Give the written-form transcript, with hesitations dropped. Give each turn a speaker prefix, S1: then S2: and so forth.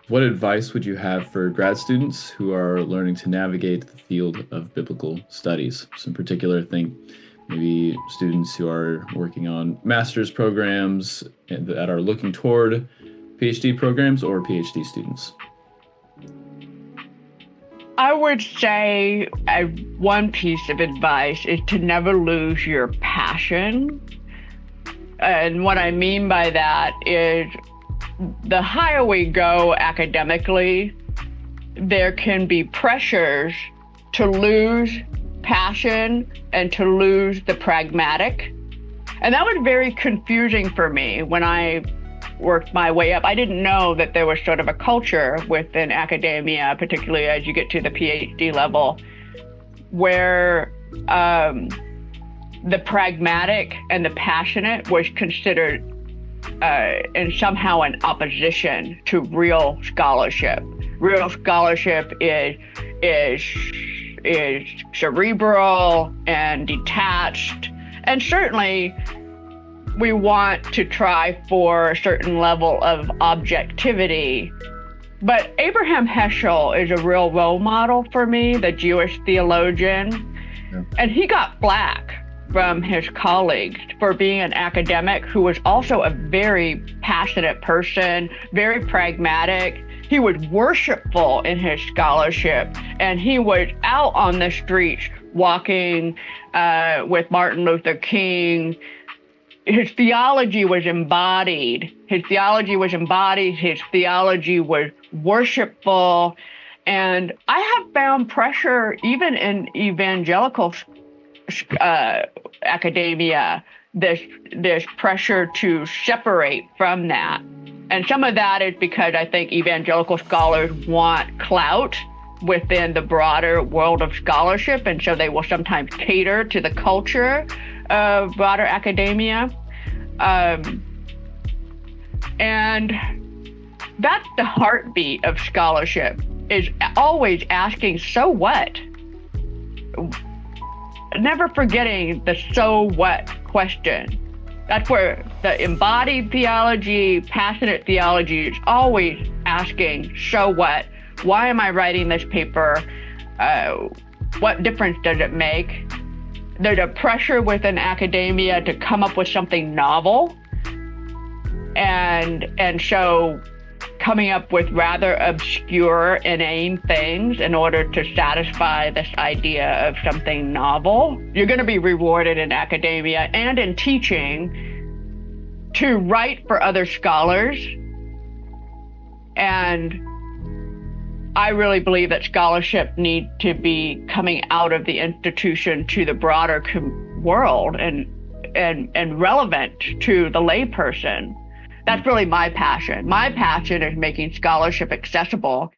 S1: What advice would you have for grad students who are learning to navigate the field of biblical studies? So in particular, think maybe students who are working on master's programs and that are looking toward PhD programs or PhD students.
S2: I would say one piece of advice is to never lose your passion. And what I mean by that is the higher we go academically, there can be pressures to lose passion and to lose the pragmatic. And that was very confusing for me when I worked my way up. I didn't know that there was sort of a culture within academia, particularly as you get to the PhD level, where the pragmatic and the passionate was considered and somehow in opposition to real scholarship. Real scholarship is cerebral and detached, and certainly we want to try for a certain level of objectivity. But Abraham Heschel is a real role model for me, the Jewish theologian, and he got flack from his colleagues for being an academic who was also a very passionate person, very pragmatic. He was worshipful in his scholarship, and he was out on the streets walking with Martin Luther King. His theology was embodied. His theology was worshipful. And I have found pressure even in evangelical academia, this pressure to separate from that. And some of that is because I think evangelical scholars want clout within the broader world of scholarship, and so they will sometimes cater to the culture of broader academia. And that's the heartbeat of scholarship, is always asking, so what? Never forgetting the so what question. That's where the embodied theology, passionate theology is always asking, so what? Why am I writing this paper? What difference does it make? There's a pressure within academia to come up with something novel. And so coming up with rather obscure, inane things in order to satisfy this idea of something novel. You're going to be rewarded in academia and in teaching to write for other scholars. And I really believe that scholarship needs to be coming out of the institution to the broader world and relevant to the layperson. That's really my passion. My passion is making scholarship accessible